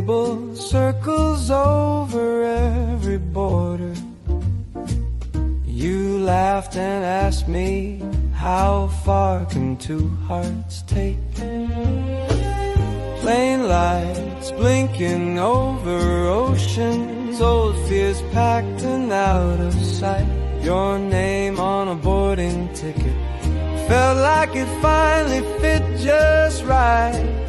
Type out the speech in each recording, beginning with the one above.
table circles over every border. You laughed and asked me, how far can two hearts take? Plain lights blinking over oceans, old fears packed and out of sight. Your name on a boarding ticket felt like it finally fit just right.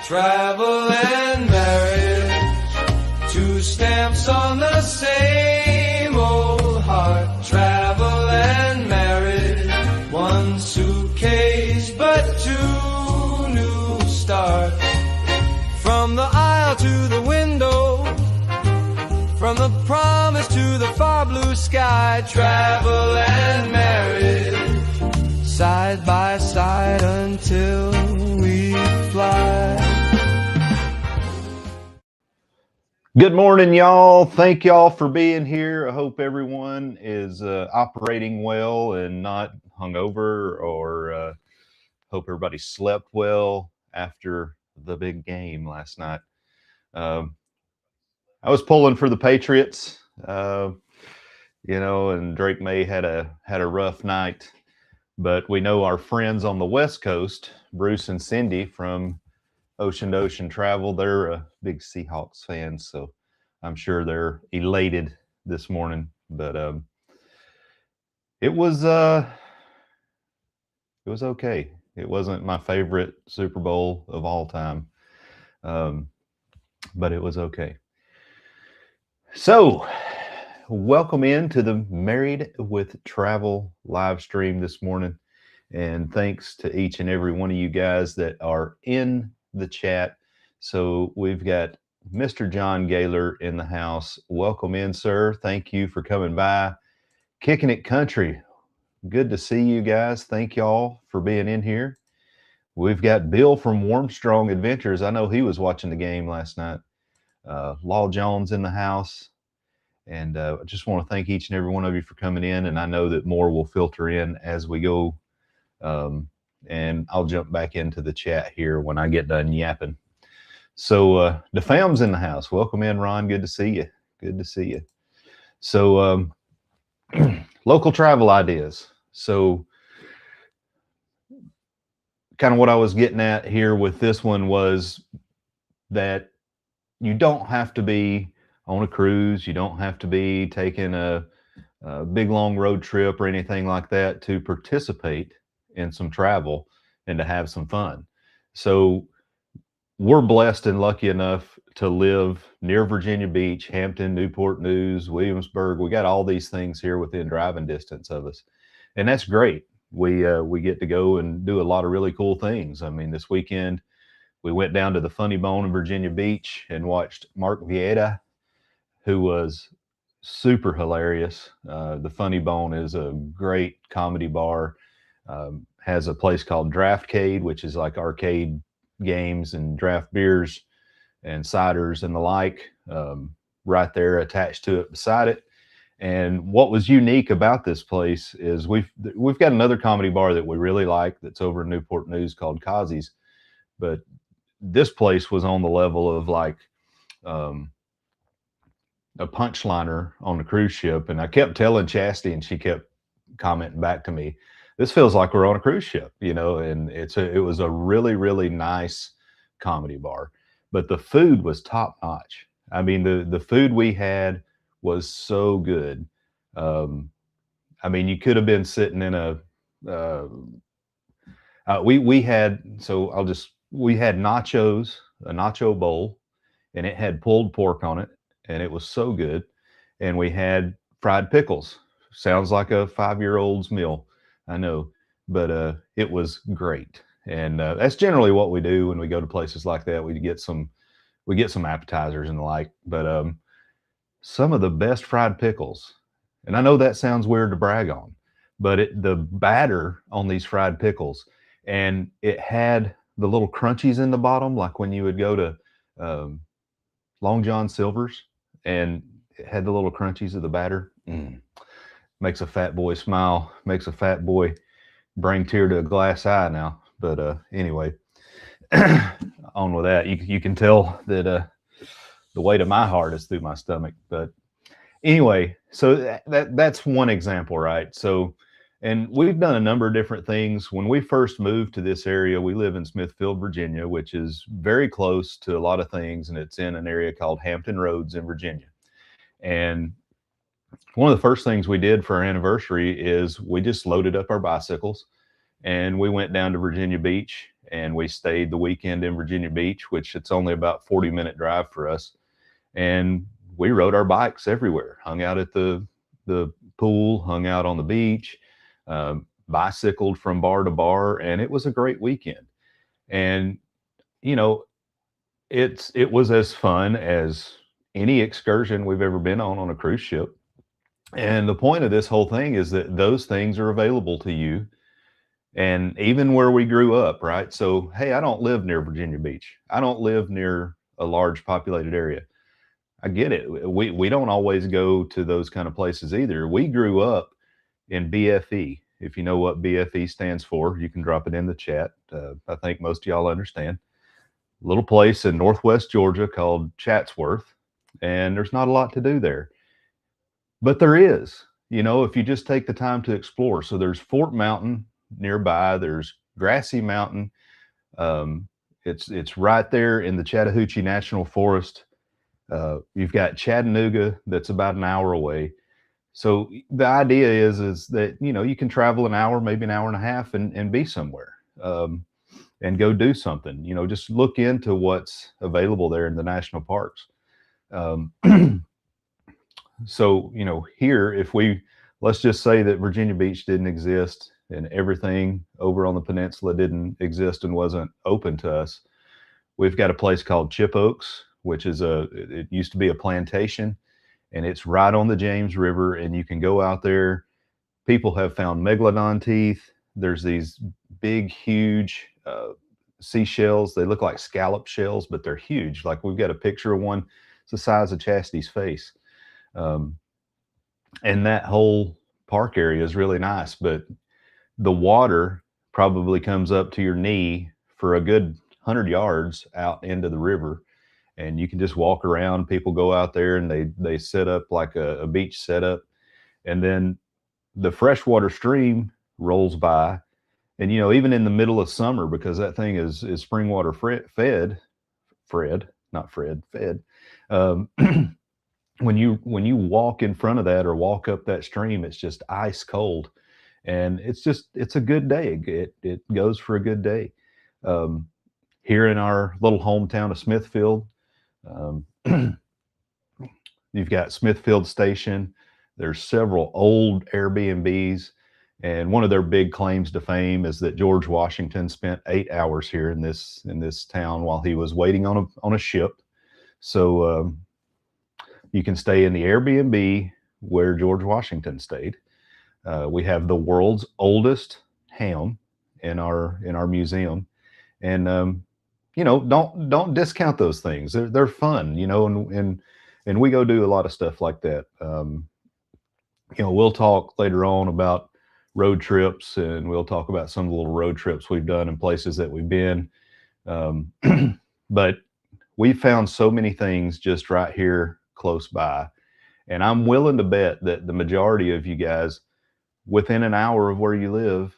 Travel and marriage, two stamps on the same old heart. Travel and marriage, one suitcase but two new starts. From the aisle to the window, from the promise to the far blue sky. Travel and marriage, side by side until we fly. Good morning, y'all. Thank y'all for being here. I hope everyone is operating well and not hungover, or hope everybody slept well after the big game last night. I was pulling for the Patriots, and Drake May had a rough night, but we know our friends on the West Coast, Bruce and Cindy from Ocean to Ocean Travel, they're a big Seahawks fans, so I'm sure they're elated this morning. But it was okay. It wasn't my favorite Super Bowl of all time, but it was okay. So, welcome into the Married with Travel live stream this morning, and thanks to each and every one of you guys that are in the chat. So we've got Mr. John Gaylor in the house. Welcome in, sir. Thank you for coming by. Kicking It Country. Good to see you guys. Thank y'all for being in here. We've got Bill from Warmstrong Adventures. I know he was watching the game last night. Law Jones in the house. And I just want to thank each and every one of you for coming in. And I know that more will filter in as we go. And I'll jump back into the chat here when I get done yapping. So the fam's in the house. Welcome in, Ron. Good to see you. Good to see you. So local travel ideas. So kind of what I was getting at here with this one was that you don't have to be on a cruise. You don't have to be taking a big long road trip or anything like that to participate in some travel and to have some fun. So we're blessed and lucky enough to live near Virginia Beach, Hampton, Newport News, Williamsburg. We got all these things here within driving distance of us, and that's great. We get to go and do a lot of really cool things. I mean, this weekend we went down to the Funny Bone in Virginia Beach and watched Mark Vieta, who was super hilarious. The Funny Bone is a great comedy bar. Has a place called Draftcade, which is like arcade games and draft beers and ciders and the like, right there attached to it, beside it. And what was unique about this place is we've got another comedy bar that we really like that's over in Newport News called Kazi's, but this place was on the level of like a punchliner on the cruise ship. And I kept telling Chastity, and she kept commenting back to me, this feels like we're on a cruise ship, and it was a really, really nice comedy bar, but the food was top notch. I mean, the food we had was so good. I mean, you could have been sitting in we had nachos, a nacho bowl, and it had pulled pork on it, and it was so good. And we had fried pickles. Sounds like a 5-year-old's meal, I know, but it was great. And that's generally what we do when we go to places like that. We get some appetizers and the like, but some of the best fried pickles. And I know that sounds weird to brag on, but the batter on these fried pickles, and it had the little crunchies in the bottom, like when you would go to Long John Silver's, and it had the little crunchies of the batter. Makes a fat boy smile, makes a fat boy bring tear to a glass eye now. But anyway, on with that. You can tell that the weight of my heart is through my stomach. But anyway, so that's one example, right? So, and we've done a number of different things. When we first moved to this area, we live in Smithfield, Virginia, which is very close to a lot of things, and it's in an area called Hampton Roads in Virginia. And one of the first things we did for our anniversary is we just loaded up our bicycles and we went down to Virginia Beach and we stayed the weekend in Virginia Beach, which it's only about 40-minute drive for us. And we rode our bikes everywhere, hung out at the pool, hung out on the beach, bicycled from bar to bar, and it was a great weekend. And you know, it was as fun as any excursion we've ever been on a cruise ship. And the point of this whole thing is that those things are available to you. And even where we grew up, right? So, hey, I don't live near Virginia Beach. I don't live near a large populated area. I get it. We don't always go to those kind of places either. We grew up in BFE. If you know what BFE stands for, you can drop it in the chat. I think most of y'all understand. A little place in Northwest Georgia called Chatsworth, and there's not a lot to do there. But there is, if you just take the time to explore. So there's Fort Mountain nearby. There's Grassy Mountain. It's right there in the Chattahoochee National Forest. You've got Chattanooga that's about an hour away. So the idea is that, you can travel an hour, maybe an hour and a half and be somewhere and go do something, just look into what's available there in the national parks. So, here, let's just say that Virginia Beach didn't exist and everything over on the peninsula didn't exist and wasn't open to us. We've got a place called Chip Oaks, which is it used to be a plantation, and it's right on the James River, and you can go out there. People have found megalodon teeth. There's these big, huge seashells. They look like scallop shells, but they're huge. Like we've got a picture of one. It's the size of Chastity's face. And that whole park area is really nice, but the water probably comes up to your knee for a good 100 yards out into the river. And you can just walk around. People go out there and they set up like a beach setup. And then the freshwater stream rolls by. And, even in the middle of summer, because that thing is spring water fed, when you walk in front of that or walk up that stream, it's just ice cold. And it's a good day. It goes for a good day. Here in our little hometown of Smithfield, you've got Smithfield Station. There's several old Airbnbs, and one of their big claims to fame is that George Washington spent 8 hours here in this town while he was waiting on a ship. So you can stay in the Airbnb where George Washington stayed. We have the world's oldest ham in our museum, and don't discount those things. They're fun, and we go do a lot of stuff like that. We'll talk later on about road trips, and we'll talk about some of the little road trips we've done and places that we've been. But we found so many things just right here close by, and I'm willing to bet that the majority of you guys, within an hour of where you live,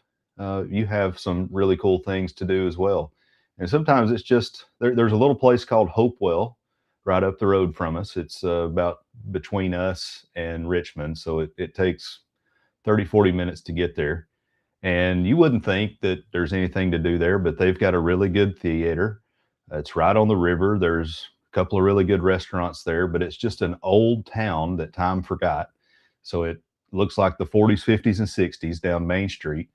you have some really cool things to do as well. And sometimes it's just there's a little place called Hopewell right up the road from us. It's about between us and Richmond, so it takes 30-40 minutes to get there. And you wouldn't think that there's anything to do there, but they've got a really good theater. It's right on the river. There's a couple of really good restaurants there, but it's just an old town that time forgot. So it looks like the 40s, 50s, and 60s down Main Street.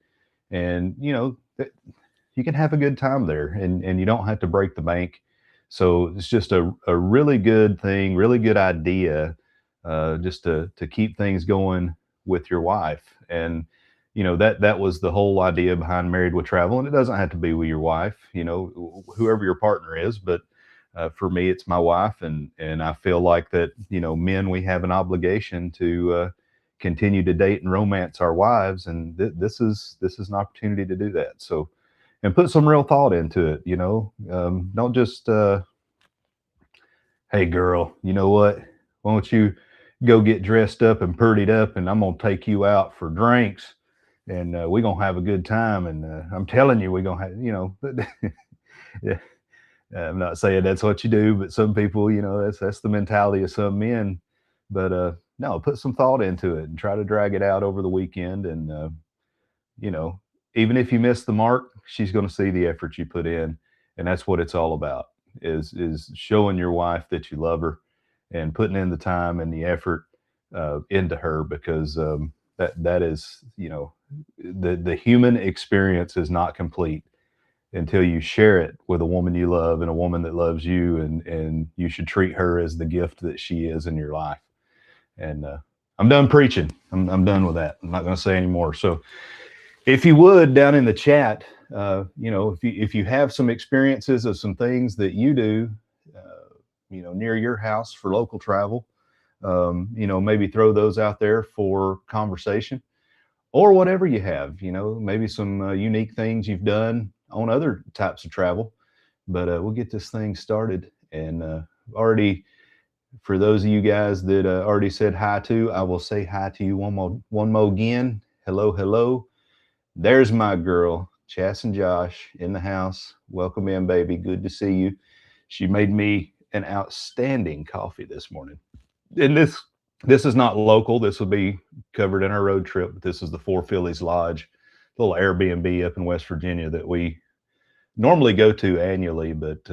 And, you can have a good time there, and you don't have to break the bank. So it's just a really good thing, really good idea, just to keep things going with your wife. And, that was the whole idea behind Married with Travel. And it doesn't have to be with your wife, whoever your partner is. But for me, it's my wife. And I feel like that, men, we have an obligation to continue to date and romance our wives. And this is an opportunity to do that. So and put some real thought into it. Don't just hey girl, you know what? Why don't you go get dressed up and purdied up, and I'm gonna take you out for drinks, and we're gonna have a good time. And I'm telling you, we're gonna have, yeah, I'm not saying that's what you do, but some people, that's the mentality of some men. But no, put some thought into it and try to drag it out over the weekend. And you know, even if you miss the mark, she's going to see the effort you put in, and that's what it's all about. Is showing your wife that you love her and putting in the time and the effort into her, because that is, the human experience is not complete until you share it with a woman you love and a woman that loves you, and you should treat her as the gift that she is in your life. And I'm done preaching. I'm done with that. I'm not going to say anymore. So if you would, down in the chat, if you have some experiences of some things that you do, near your house for local travel, maybe throw those out there for conversation, or whatever you have, maybe some unique things you've done on other types of travel. But we'll get this thing started. And already, for those of you guys that already said hi to, I will say hi to you one more again. Hello, hello. There's my girl, Chas and Josh, in the house. Welcome in, baby. Good to see you. She made me an outstanding coffee this morning. And this is not local. This will be covered in our road trip. But this is the Four Phillies Lodge, little Airbnb up in West Virginia that we normally go to annually. But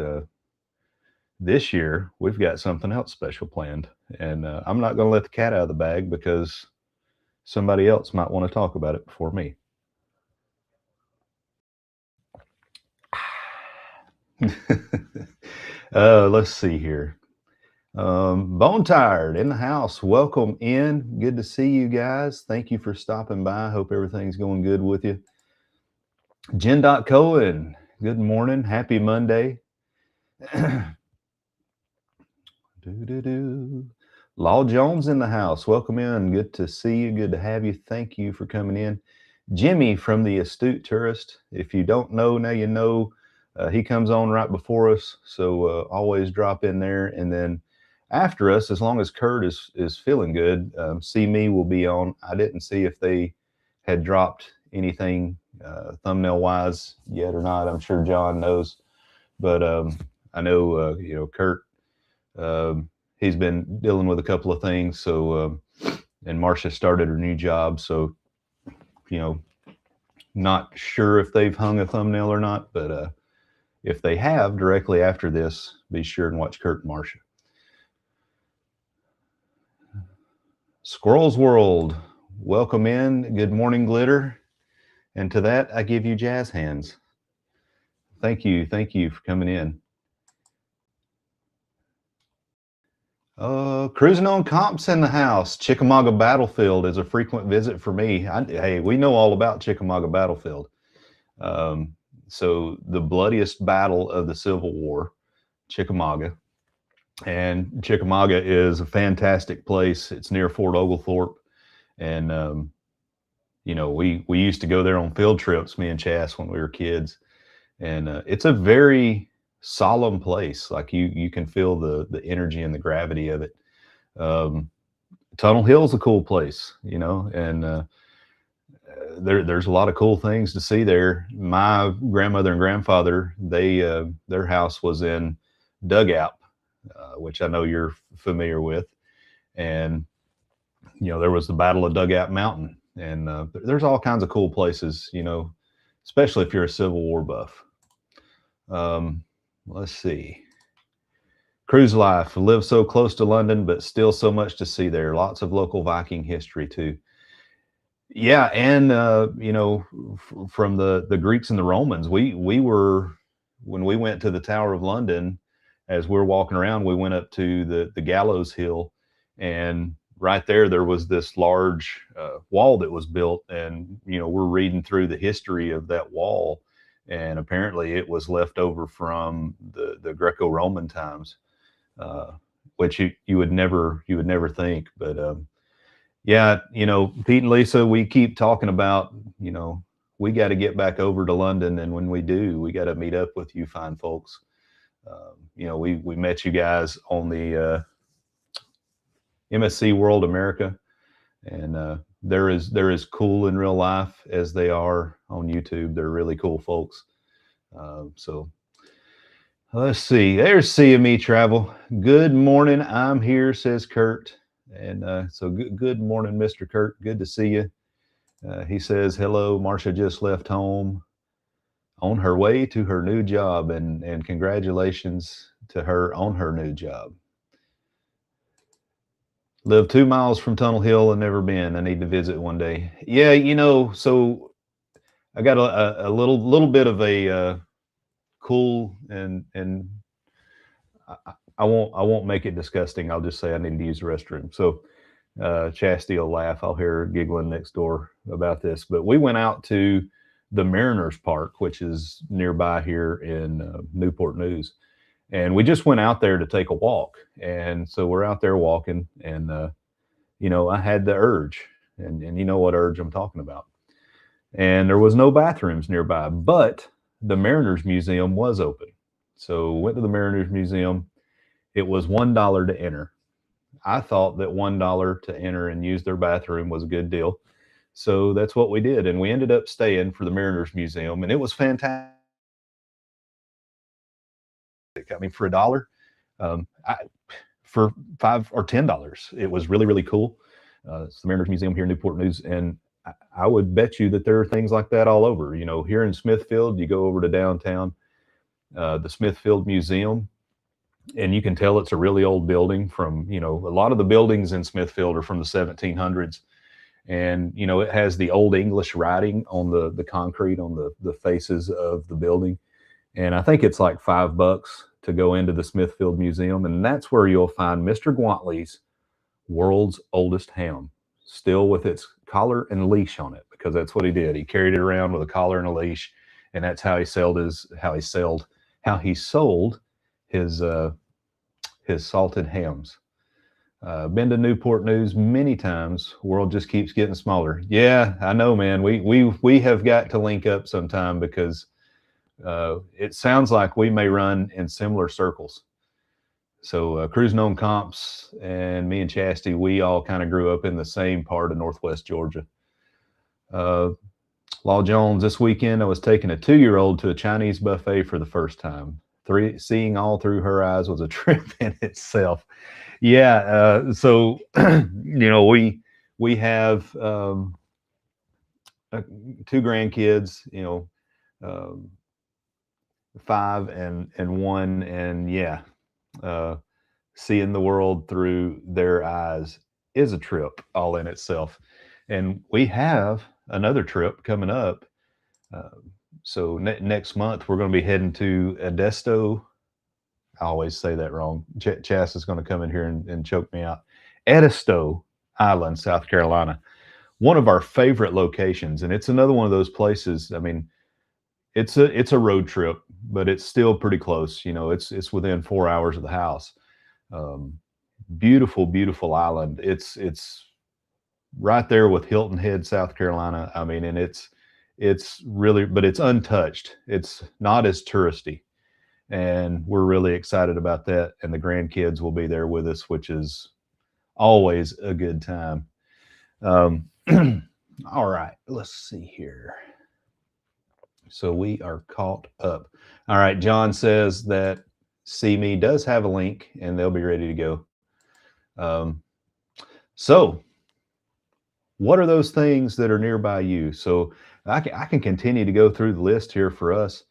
this year, we've got something else special planned. And I'm not going to let the cat out of the bag, because somebody else might want to talk about it before me. Let's see here. Bone Tired in the house. Welcome in. Good to see you guys. Thank you for stopping by. Hope everything's going good with you. Jen. Cohen, good morning. Happy Monday. Law Jones in the house. Welcome in. Good to see you. Good to have you. Thank you for coming in. Jimmy from the Astute Tourist. If you don't know, now you know. He comes on right before us, so always drop in there. And then after us, as long as Kurt is feeling good, See Me will be on. I didn't see if they had dropped anything thumbnail-wise yet or not. I'm sure John knows. But I know, Kurt, he's been dealing with a couple of things. So, and Marcia started her new job. So, not sure if they've hung a thumbnail or not, but if they have, directly after this, be sure and watch Kurt and Marcia. Squirrel's World, welcome in. Good morning, Glitter. And to that, I give you jazz hands. Thank you for coming in. Cruising on Comps in the house. Chickamauga Battlefield is a frequent visit for me. Hey, we know all about Chickamauga Battlefield. So the bloodiest battle of the Civil War, Chickamauga. And Chickamauga is a fantastic place. It's near Fort Oglethorpe. And, we used to go there on field trips, me and Chas, when we were kids. And it's a very solemn place. Like you can feel the energy and the gravity of it. Tunnel Hill's a cool place, and there's a lot of cool things to see there. My grandmother and grandfather, their house was in Dugout, which I know you're familiar with. And, there was the Battle of Dugout Mountain. And there's all kinds of cool places, especially if you're a Civil War buff. Let's see. Cruise life. Live so close to London, but still so much to see there. Lots of local Viking history, too. Yeah, and from the Greeks and the Romans, we were, when we went to the Tower of London, as we were walking around, we went up to the Gallows Hill, and right there was this large wall that was built, and we're reading through the history of that wall, and apparently it was left over from the Greco-Roman times, which you would never think, but. Yeah, Pete and Lisa, we keep talking about, we got to get back over to London, and when we do, we got to meet up with you fine folks. We met you guys on the MSC World America, and they're as cool in real life as they are on YouTube. They're really cool folks. So let's see. There's CME Travel. Good morning. I'm here, says Kurt. And so good morning, Mr. Kurt. Good to see you. He says, hello, Marcia just left home on her way to her new job, and congratulations to her on her new job. Live 2 miles from Tunnel Hill and never been. I need to visit one day. Yeah, so I got a little bit of a cool, and I won't make it disgusting. I'll just say I need to use the restroom. So Chastity will laugh. I'll hear her giggling next door about this. But we went out to the Mariners Park, which is nearby here in Newport News. And we just went out there to take a walk. And so we're out there walking, and, I had the urge, and you know what urge I'm talking about. And there was no bathrooms nearby, but the Mariners Museum was open. So went to the Mariners Museum. It was $1 to enter. I thought that $1 to enter and use their bathroom was a good deal. So that's what we did. And we ended up staying for the Mariners Museum, and it was fantastic. I mean, for $1, for $5 or $10, it was really, really cool. It's the Mariners Museum here in Newport News. And I would bet you that there are things like that all over. Here in Smithfield, you go over to downtown, the Smithfield Museum, and you can tell it's a really old building from, a lot of the buildings in Smithfield are from the 1700s. And, it has the old English writing on the concrete on the faces of the building. And I think it's like $5 to go into the Smithfield Museum. And that's where you'll find Mr. Gwantly's world's oldest ham, still with its collar and leash on it, because that's what he did. He carried it around with a collar and a leash. And that's how he sold his salted hams. Been to Newport News many times. World just keeps getting smaller. Yeah, I know, man. We have got to link up sometime, because it sounds like we may run in similar circles. So Cruising on Comps and me and Chastity, we all kind of grew up in the same part of Northwest Georgia. Law Jones, this weekend I was taking a 2-year-old to a Chinese buffet for the first time. Seeing all through her eyes was a trip in itself. Yeah. So, we have 2 grandkids, 5 and 1. And yeah, seeing the world through their eyes is a trip all in itself. And we have another trip coming up. So next month, we're going to be heading to Edisto. I always say that wrong. Chas is going to come in here and choke me out. Edisto Island, South Carolina. One of our favorite locations. And it's another one of those places. I mean, it's a road trip, but it's still pretty close. It's within 4 hours of the house. Beautiful, beautiful island. It's right there with Hilton Head, South Carolina. I mean, and it's really, but it's untouched. It's not as touristy, and we're really excited about that. And the grandkids will be there with us, which is always a good time. All right, let's see here. So we are caught up. All right, John says that CME does have a link, and they'll be ready to go. So what are those things that are nearby you? So I can continue to go through the list here for us.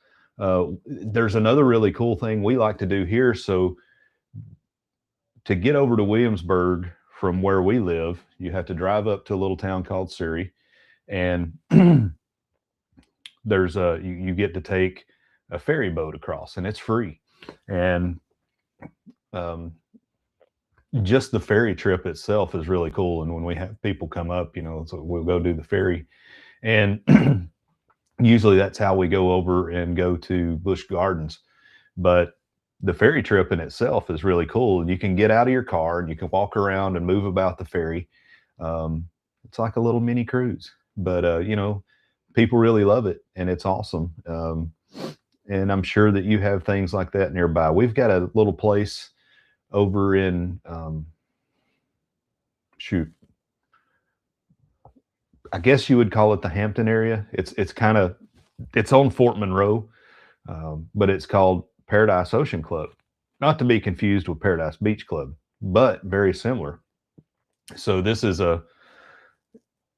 There's another really cool thing we like to do here. So to get over to Williamsburg from where we live, you have to drive up to a little town called Surrey, and there's you get to take a ferry boat across, and it's free. And just the ferry trip itself is really cool. And when we have people come up, so we'll go do the ferry. And usually that's how we go over and go to Busch Gardens. But the ferry trip in itself is really cool. And you can get out of your car and you can walk around and move about the ferry. It's like a little mini cruise. But, people really love it, and it's awesome. And I'm sure that you have things like that nearby. We've got a little place over in shoot, I guess you would call it the Hampton area. It's kind of it's on Fort Monroe, but it's called Paradise Ocean Club, not to be confused with Paradise Beach Club, but very similar. So this is a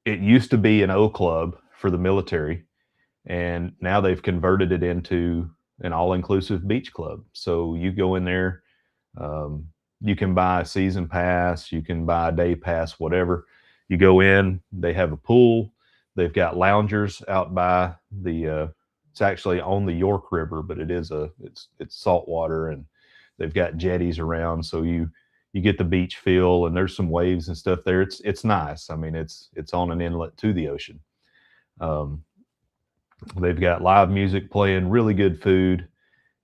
it used to be an O club for the military, and now they've converted it into an all-inclusive beach club. So you go in there, um, you can buy a season pass, you can buy a day pass, whatever. You go in, they have a pool, they've got loungers out by the. It's actually on the York River, but it's salt water, and they've got jetties around, so you get the beach feel, and there's some waves and stuff there. It's nice. I mean, it's on an inlet to the ocean. Um, they've got live music playing, really good food,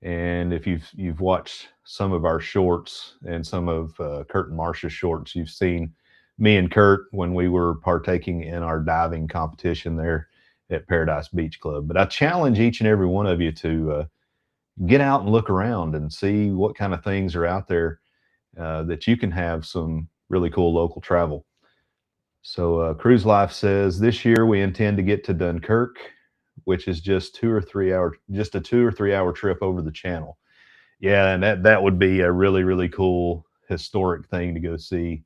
and if you've watched some of our shorts and some of Kurt and Marcia's shorts, you've seen me and Kurt when we were partaking in our diving competition there at Paradise Beach Club. But I challenge each and every one of you to get out and look around and see what kind of things are out there that you can have some really cool local travel. So Cruise Life says this year we intend to get to Dunkirk, which is just a 2 or 3 hour trip over the channel. Yeah, and that would be a really, really cool historic thing to go see.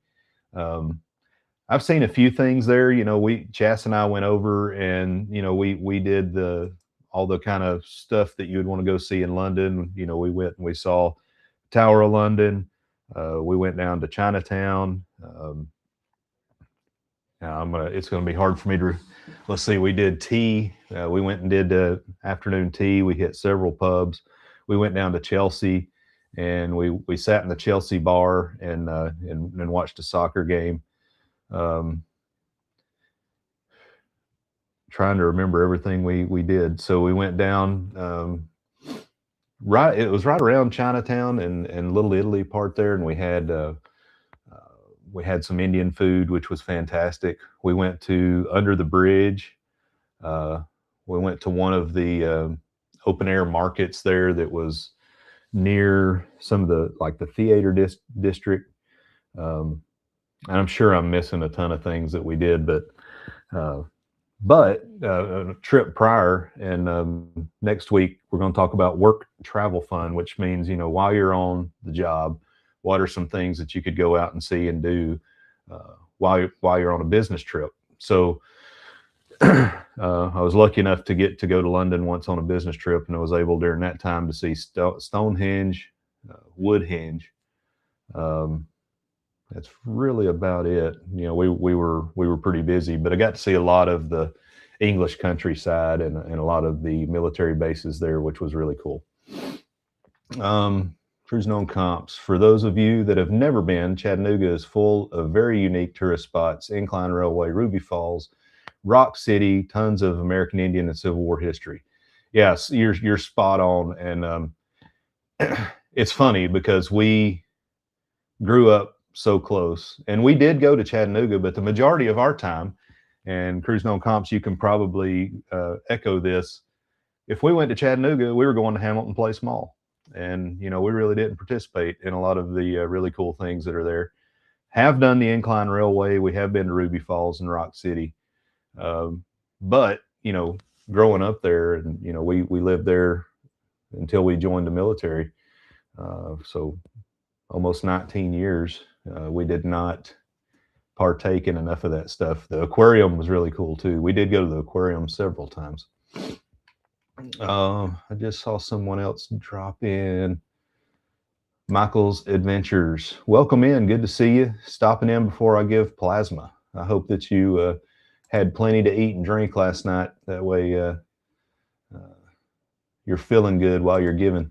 I've seen a few things there. Chas and I went over, and we did all the kind of stuff that you would want to go see in London. We went and we saw Tower of London. We went down to Chinatown. It's going to be hard for me to. Let's see. We did tea. We went and did afternoon tea. We hit several pubs. We went down to Chelsea, and we sat in the Chelsea bar and watched a soccer game. Trying to remember everything we did. So we went down. It was right around Chinatown and Little Italy part there, and we had some Indian food, which was fantastic. We went to under the bridge. We went to one of the open air markets there that was near some of the theater district. And I'm sure I'm missing a ton of things that we did, but a trip prior, and next week we're going to talk about work travel fun, which means while you're on the job, what are some things that you could go out and see and do while you're on a business trip. So I was lucky enough to get to go to London once on a business trip, and I was able during that time to see Stonehenge, Woodhenge. That's really about it. We were pretty busy, but I got to see a lot of the English countryside and a lot of the military bases there, which was really cool. Cruise known comps. For those of you that have never been, Chattanooga is full of very unique tourist spots: Incline Railway, Ruby Falls, Rock City, tons of American Indian and Civil War history. Yes, you're spot on. And it's funny because we grew up so close, and we did go to Chattanooga, but the majority of our time, and Cruise known comps, you can probably echo this. If we went to Chattanooga, we were going to Hamilton Place Mall. And, we really didn't participate in a lot of the really cool things that are there. Have done the Incline Railway. We have been to Ruby Falls and Rock City. But, growing up there, and, we lived there until we joined the military. So almost 19 years, we did not partake in enough of that stuff. The aquarium was really cool too. We did go to the aquarium several times. I just saw someone else drop in. Michael's Adventures. Welcome in. Good to see you. Stopping in before I give plasma. I hope that you had plenty to eat and drink last night. That way you're feeling good while you're giving.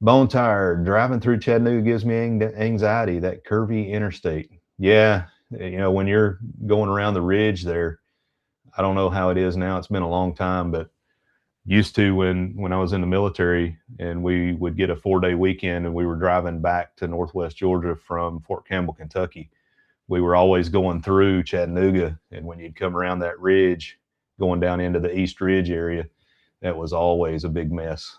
Bone tired. Driving through Chattanooga gives me anxiety. That curvy interstate. Yeah, when you're going around the ridge there, I don't know how it is now. It's been a long time, but used to when I was in the military, and we would get a 4-day weekend, and we were driving back to Northwest Georgia from Fort Campbell, Kentucky. We were always going through Chattanooga, and when you'd come around that ridge, going down into the East Ridge area, that was always a big mess.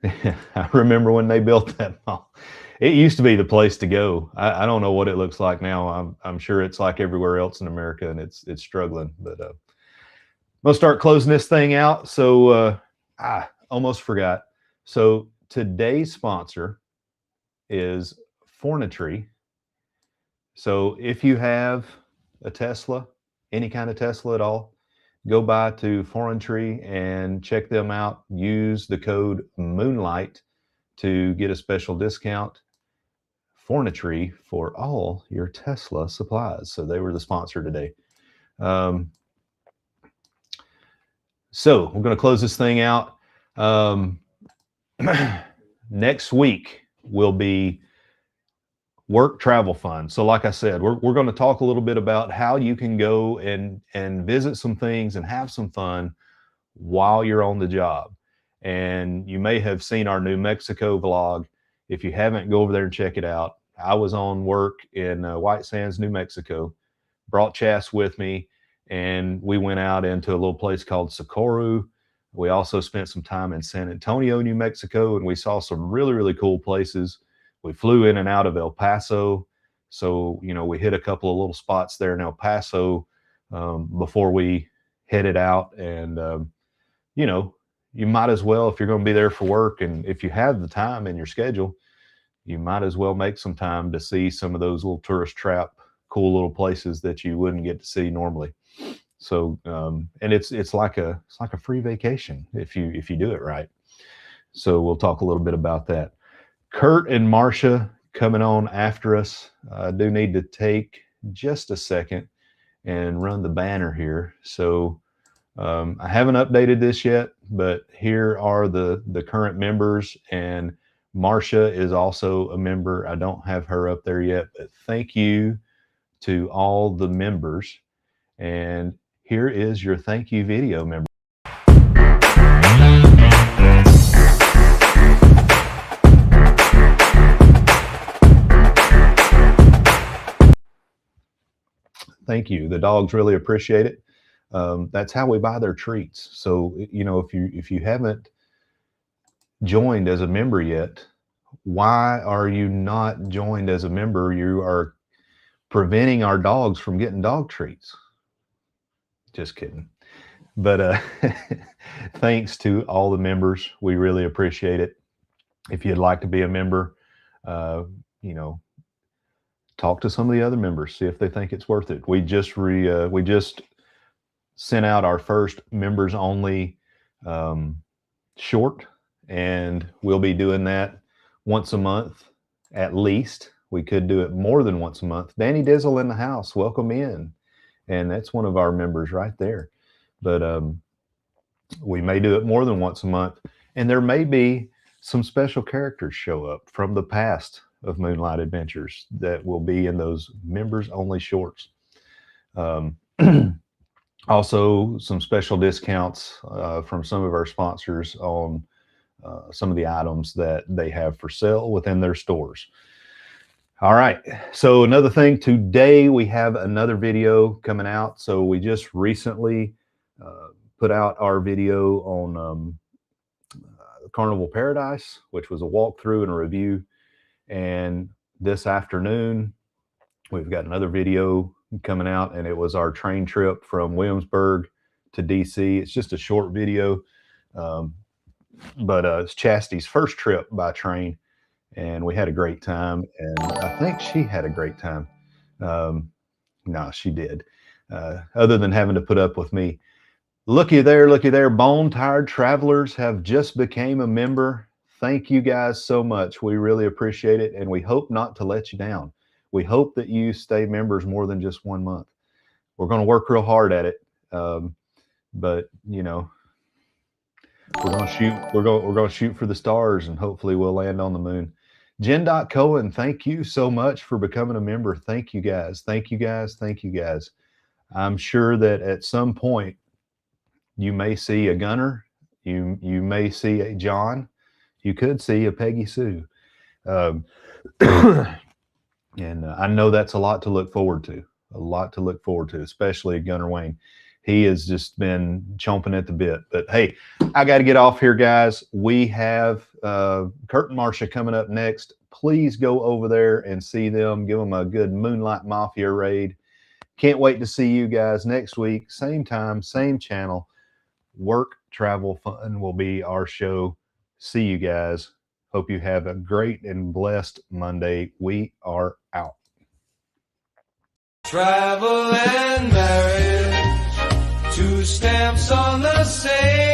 I remember when they built that mall. It used to be the place to go. I don't know what it looks like now. I'm sure it's like everywhere else in America, and it's struggling. But I'm gonna start closing this thing out. So I almost forgot. So today's sponsor is Fornitry. So if you have a Tesla, any kind of Tesla at all, go by to Fornitry and check them out. Use the code Moonlight to get a special discount. Fornitry for all your Tesla supplies. So they were the sponsor today. So we're going to close this thing out. Next week will be work travel fun. So like I said, we're going to talk a little bit about how you can go and visit some things and have some fun while you're on the job. And you may have seen our New Mexico vlog. If you haven't, go over there and check it out. I was on work in White Sands, New Mexico, brought Chas with me, and we went out into a little place called Socorro. We also spent some time in San Antonio, New Mexico, and we saw some really, really cool places. We flew in and out of El Paso. So, you know, we hit a couple of little spots there in El Paso before we headed out. And, you know, you might as well, if you're going to be there for work, and if you have the time in your schedule, you might as well make some time to see some of those little tourist trap, cool little places that you wouldn't get to see normally. So, and it's like a free vacation if you do it right. So we'll talk a little bit about that. Kurt and Marcia coming on after us. I do need to take just a second and run the banner here. So I haven't updated this yet, but here are the current members, and Marcia is also a member. I don't have her up there yet, but thank you to all the members. And here is your thank you video, member. Thank you. The dogs really appreciate it. That's how we buy their treats. So, you know, if you haven't joined as a member yet, why are you not joined as a member? You are preventing our dogs from getting dog treats. Just kidding. But thanks to all the members. We really appreciate it. If you'd like to be a member, you know, talk to some of the other members, see if they think it's worth it. We just sent out our first members only short, and we'll be doing that once a month at least. We could do it more than once a month. Danny Dizzle in the house, welcome in. And that's one of our members right there. But we may do it more than once a month, and there may be some special characters show up from the past of Moonlight Adventures that will be in those members only shorts. Also some special discounts from some of our sponsors on some of the items that they have for sale within their stores. All right, so another thing, today we have another video coming out. So we just recently put out our video on Carnival Paradise, which was a walkthrough and a review. And this afternoon, we've got another video coming out, and it was our train trip from Williamsburg to DC. It's just a short video, but it's Chastity's first trip by train, and we had a great time, and I think she had a great time. No, she did, other than having to put up with me. Looky there, Bone Tired Travelers have just became a member. Thank you guys so much. We really appreciate it, and we hope not to let you down. We hope that you stay members more than just 1 month. We're going to work real hard at it, but you know, we're going to shoot for the stars, and hopefully we'll land on the moon. Jen Cohen, thank you so much for becoming a member. Thank you guys. Thank you guys. Thank you guys. I'm sure that at some point you may see a Gunner. You may see a John. You could see a Peggy Sue. And I know that's a lot to look forward to. a lot to look forward to, especially Gunner Wayne. He has just been chomping at the bit. But hey, I got to get off here, guys. We have Kurt and Marcia coming up next. Please go over there and see them. Give them a good Moonlight Mafia raid. Can't wait to see you guys next week. Same time, same channel. Work, travel, fun will be our show. See you guys. Hope you have a great and blessed Monday. We are out. Travel and marriage, two stamps on the same